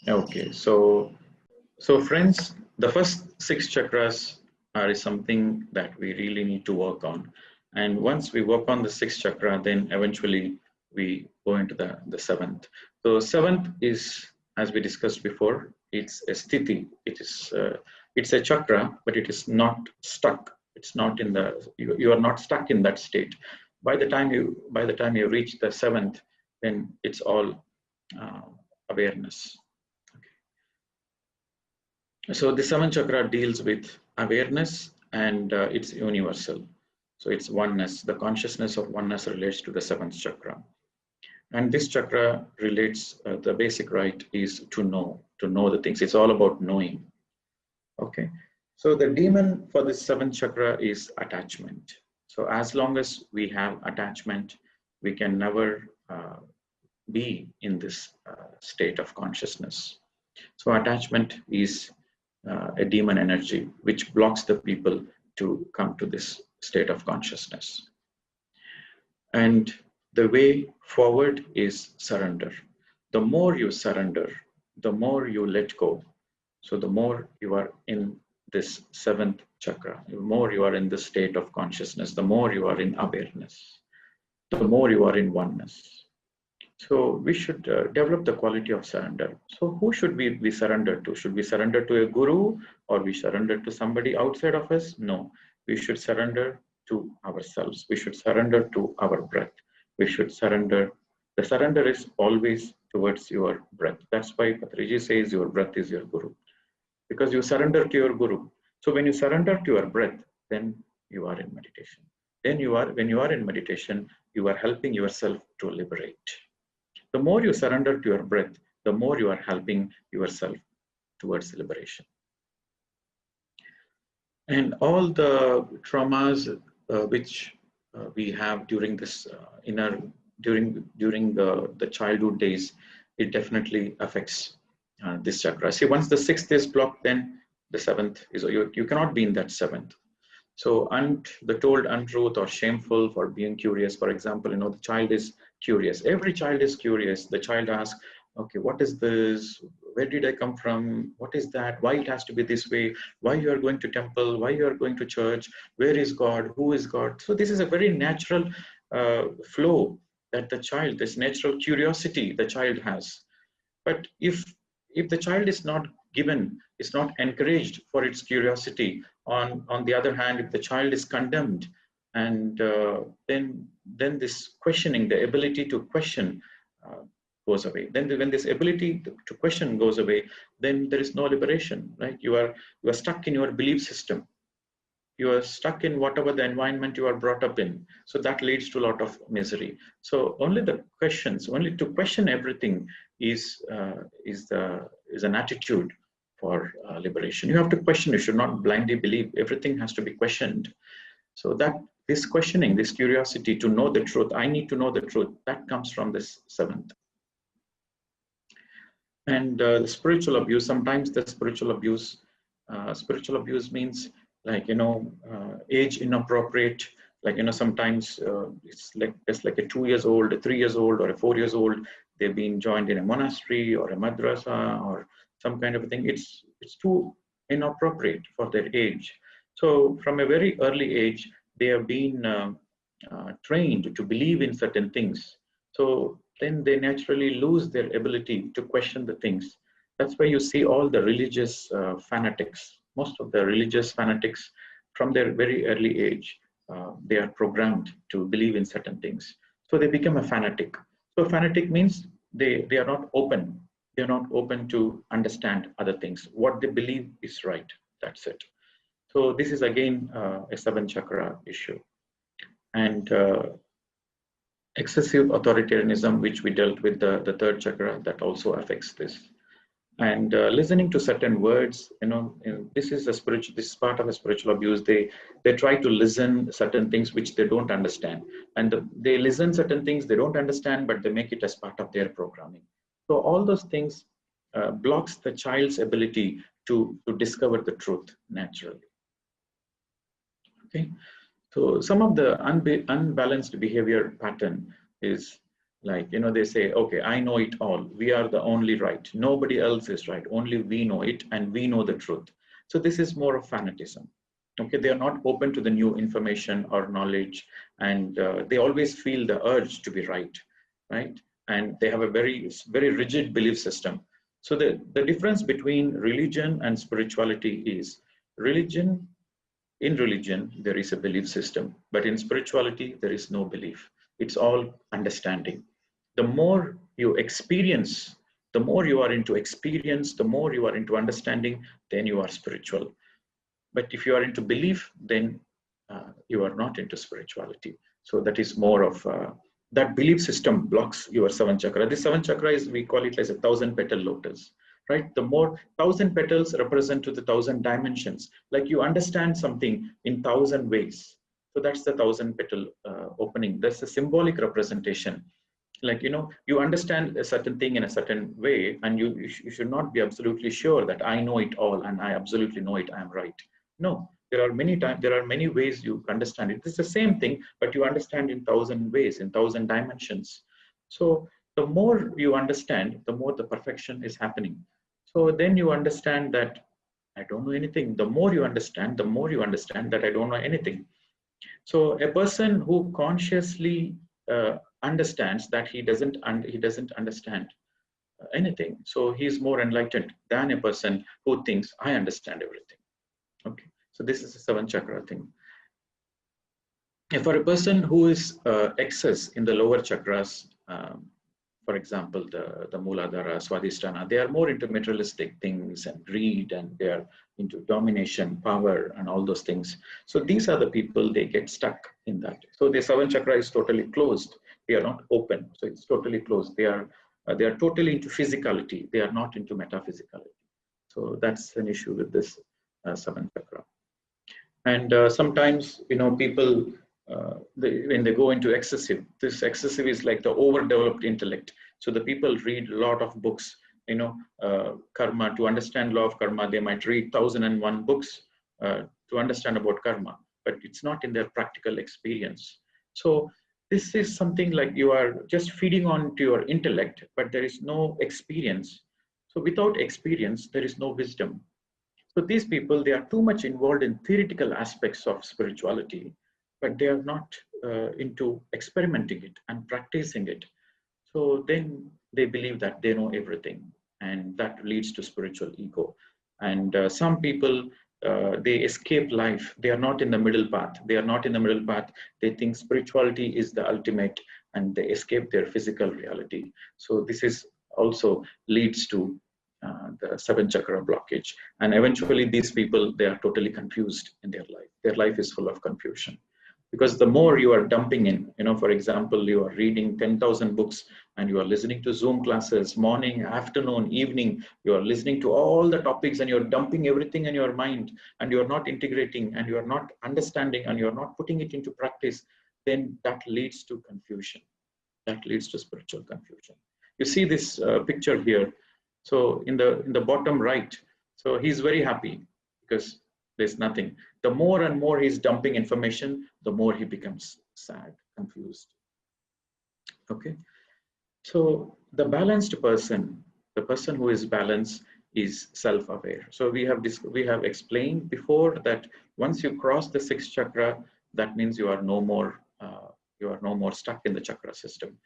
Okay, so friends, the first six chakras are something that we really need to work on. And once we work on the sixth chakra, then eventually we go into the seventh. So seventh is, as we discussed before, it's a sthiti. It's a chakra, but it is not stuck. It's not in the you are not stuck in that state. By the time you reach the seventh, then it's all uh, awareness. So the seventh chakra deals with awareness and it's universal. So it's oneness. The consciousness of oneness relates to the seventh chakra. And this chakra relates, the basic right is to know the things. It's all about knowing. Okay. So the demon for this seventh chakra is attachment. So as long as we have attachment, we can never be in this state of consciousness. So attachment is a demon energy which blocks the people to come to this state of consciousness. And the way forward is surrender. The more you surrender, the more you let go. So the more you are in this seventh chakra, the more you are in the state of consciousness, the more you are in awareness, the more you are in oneness. So we should develop the quality of surrender. So who should we surrender to? Should we surrender to a guru or we surrender to somebody outside of us? No, we should surrender to ourselves. We should surrender to our breath. We should surrender. The surrender is always towards your breath. That's why Patriji says your breath is your guru, because you surrender to your guru. So when you surrender to your breath, then you are in meditation. When you are in meditation, you are helping yourself to liberate. The more you surrender to your breath, the more you are helping yourself towards liberation. And all the traumas which we have during this during the childhood days, it definitely affects this chakra. See, once the sixth is blocked, then the seventh is you cannot be in that seventh. So, the told untruth or shameful for being curious, for example, the child is curious. Every child is curious. The child asks, okay, what is this? Where did I come from? What is that? Why it has to be this way? Why you are going to temple? Why you are going to church? Where is God? Who is God? So this is a very natural flow that the child, this natural curiosity the child has. But if the child is not given, is not encouraged for its curiosity, on the other hand, if the child is condemned, and then this questioning, the ability to question goes away. Then when this ability to question goes away, then there is no liberation, right? You are stuck in your belief system. You are stuck in whatever the environment you are brought up in. So that leads to a lot of misery. So only to question everything is an attitude for liberation. You have to question. You should not blindly believe. Everything has to be questioned. So that this questioning, this curiosity to know the truth, I need to know the truth, that comes from this seventh. And the spiritual abuse, sometimes the spiritual abuse means like, age inappropriate, like, sometimes it's like a 2 years old, a 3 years old, or a 4 years old. They've been joined in a monastery or a madrasa or some kind of a thing. It's too inappropriate for their age. So from a very early age, they have been trained to believe in certain things. So then they naturally lose their ability to question the things. That's why you see all the religious fanatics, most of the religious fanatics from their very early age, they are programmed to believe in certain things. So they become a fanatic. So fanatic means they are not open. They are not open to understand other things. What they believe is right. That's it. So this is again a seven chakra issue. And excessive authoritarianism, which we dealt with the third chakra, that also affects this. And listening to certain words, this is this is part of a spiritual abuse. They try to listen certain things which they don't understand, and they listen certain things they don't understand, but they make it as part of their programming. So all those things blocks the child's ability to discover the truth naturally. Okay. So some of the unbalanced behavior pattern is Like, they say, okay, I know it all. We are the only right. Nobody else is right. Only we know it and we know the truth. So this is more of fanaticism. Okay, they are not open to the new information or knowledge, and they always feel the urge to be right, right? And they have a very, very rigid belief system. So the difference between religion and spirituality is religion. In religion, there is a belief system, but in spirituality, there is no belief. It's all understanding. The more you experience, the more you are into experience, the more you are into understanding, then you are spiritual. But if you are into belief, then you are not into spirituality. So that is more of that belief system blocks your seventh chakra. This seventh chakra is, we call it as a 1,000-petal lotus, right? The more 1,000 petals represent to the 1,000 dimensions. Like you understand something in 1,000 ways. So that's the 1,000-petal opening. That's a symbolic representation. Like, you understand a certain thing in a certain way, and you should not be absolutely sure that I know it all and I absolutely know it, I am right. No, there are many ways you understand it. It's the same thing, but you understand in 1,000 ways, in 1,000 dimensions. So the more you understand, the more the perfection is happening. So then you understand that I don't know anything. The more you understand that I don't know anything. So a person who consciously understands that he doesn't understand anything, so he's more enlightened than a person who thinks I understand everything. Okay, so this is the seventh chakra thing. For a person who is excess in the lower chakras, for example, the Muladhara, Swadhisthana, they are more into materialistic things and greed, and they are into domination, power, and all those things. So these are the people, they get stuck in that. So the seventh chakra is totally closed. They are not open. So it's totally closed. They are totally into physicality. They are not into metaphysicality. So that's an issue with this seventh chakra. And sometimes, people, when they go into excessive, this excessive is like the overdeveloped intellect. So the people read a lot of books, karma. To understand law of karma, they might read 1,001 books to understand about karma, but it's not in their practical experience. So this is something like you are just feeding on to your intellect, but there is no experience. So without experience, there is no wisdom. So these people, they are too much involved in theoretical aspects of spirituality, but they are not into experimenting it and practicing it. So then they believe that they know everything, and that leads to spiritual ego. And some people, they escape life. They are not in the middle path. They are not in the middle path. They think spirituality is the ultimate, and they escape their physical reality. So this is also leads to the seventh chakra blockage. And eventually these people, they are totally confused in their life. Their life is full of confusion. Because the more you are dumping in, for example, you are reading 10,000 books and you are listening to Zoom classes, morning, afternoon, evening, you are listening to all the topics and you're dumping everything in your mind, and you're not integrating and you're not understanding and you're not putting it into practice, then that leads to confusion. That leads to spiritual confusion. You see this picture here. So in the bottom right, so he's very happy because there's nothing. The more and more he's dumping information, the more he becomes sad, confused. Okay. So the balanced person, the person who is balanced, is self-aware. So we have explained before that once you cross the sixth chakra, that means you are no more stuck in the chakra system.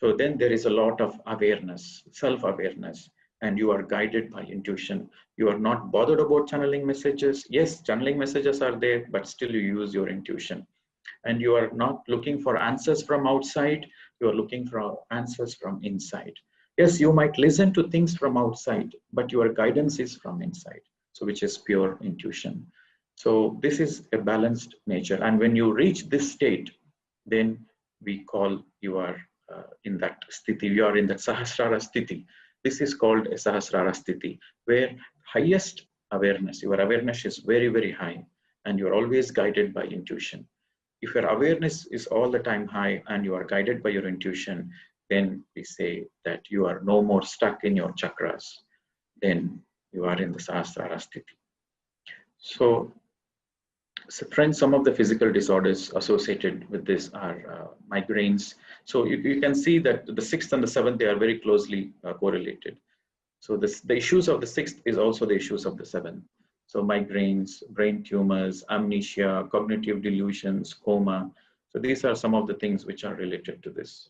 So then there is a lot of awareness, self-awareness, and you are guided by intuition. You are not bothered about channeling messages. Yes, channeling messages are there, but still you use your intuition. And you are not looking for answers from outside. You are looking for answers from inside. Yes, you might listen to things from outside, but your guidance is from inside. So which is pure intuition. So this is a balanced nature. And when you reach this state, then we call you are in that sthiti, you are in that Sahasrara sthiti. This is called a Sahasrara sthiti, where highest awareness, your awareness is very, very high, and you are always guided by intuition. If your awareness is all the time high and you are guided by your intuition, then we say that you are no more stuck in your chakras. Then you are in the Sahasrara sthiti. So So friends, some of the physical disorders associated with this are migraines. So you can see that the sixth and the seventh, they are very closely correlated. So the issues of the sixth is also the issues of the seventh. So migraines, brain tumors, amnesia, cognitive delusions, coma. So these are some of the things which are related to this.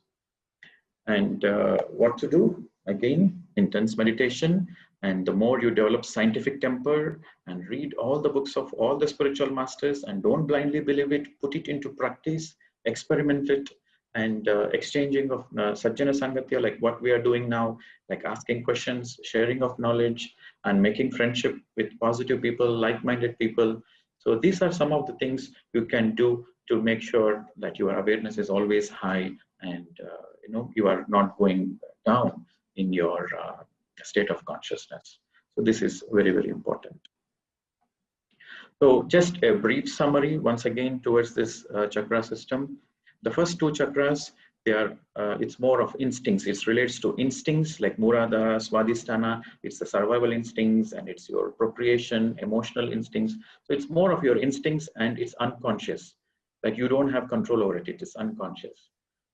And what to do? Again, intense meditation. And the more you develop scientific temper and read all the books of all the spiritual masters and don't blindly believe it, put it into practice, experiment it, and exchanging of Sajjana Sangatya, like what we are doing now, like asking questions, sharing of knowledge, and making friendship with positive people, like-minded people. So these are some of the things you can do to make sure that your awareness is always high and you are not going down in your state of consciousness. So this is very, very important. So just a brief summary once again towards this chakra system. The first two chakras, they are it's more of instincts. It relates to instincts like Muladhara, Swadhisthana. It's the survival instincts and it's your procreation, emotional instincts. So it's more of your instincts and it's unconscious. Like you don't have control over it. It is unconscious.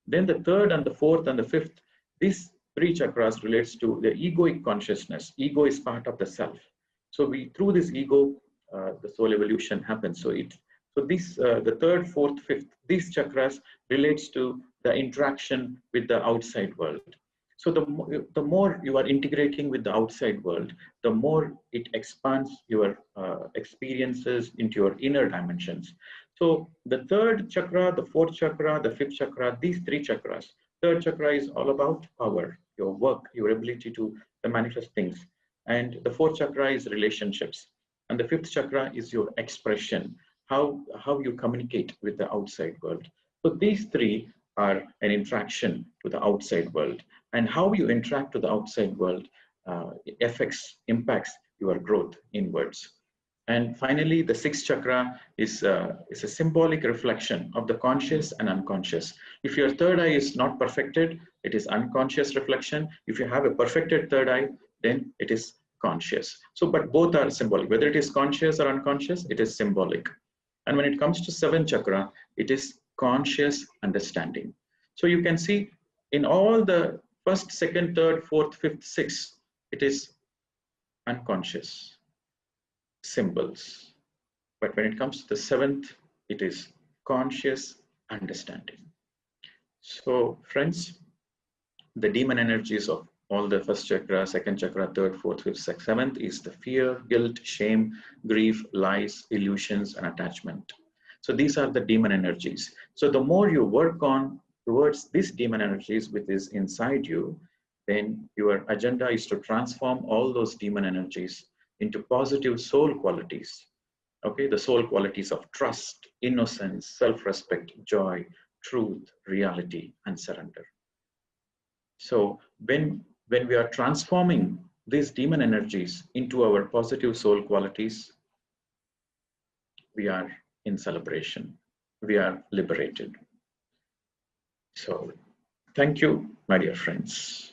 Then the third and the fourth and the fifth, these three chakras relates to the egoic consciousness. Ego is part of the self. So through this ego, the soul evolution happens. So the third, fourth, fifth, these chakras relates to the interaction with the outside world. So the more you are integrating with the outside world, the more it expands your experiences into your inner dimensions. So the third chakra, the fourth chakra, the fifth chakra, these three chakras. Third chakra is all about power, your work, your ability to manifest things. And the fourth chakra is relationships. And the fifth chakra is your expression, how you communicate with the outside world. So these three are an interaction to the outside world. And how you interact to the outside world impacts your growth inwards. And finally, the sixth chakra is a symbolic reflection of the conscious and unconscious. If your third eye is not perfected, it is unconscious reflection. If you have a perfected third eye, then it is conscious. So, but both are symbolic. Whether it is conscious or unconscious, it is symbolic. And when it comes to seventh chakra, it is conscious understanding. So you can see in all the first, second, third, fourth, fifth, sixth, it is unconscious symbols. But when it comes to the seventh, it is conscious understanding. So friends, the demon energies of all the first chakra, second chakra, third, fourth, fifth, sixth, seventh is the fear, guilt, shame, grief, lies, illusions, and attachment. So these are the demon energies. So the more you work on towards these demon energies which is inside you, then your agenda is to transform all those demon energies into positive soul qualities. Okay, the soul qualities of trust, innocence, self-respect, joy, truth, reality, and surrender. So when we are transforming these demon energies into our positive soul qualities, we are in celebration. We are liberated. So thank you, my dear friends.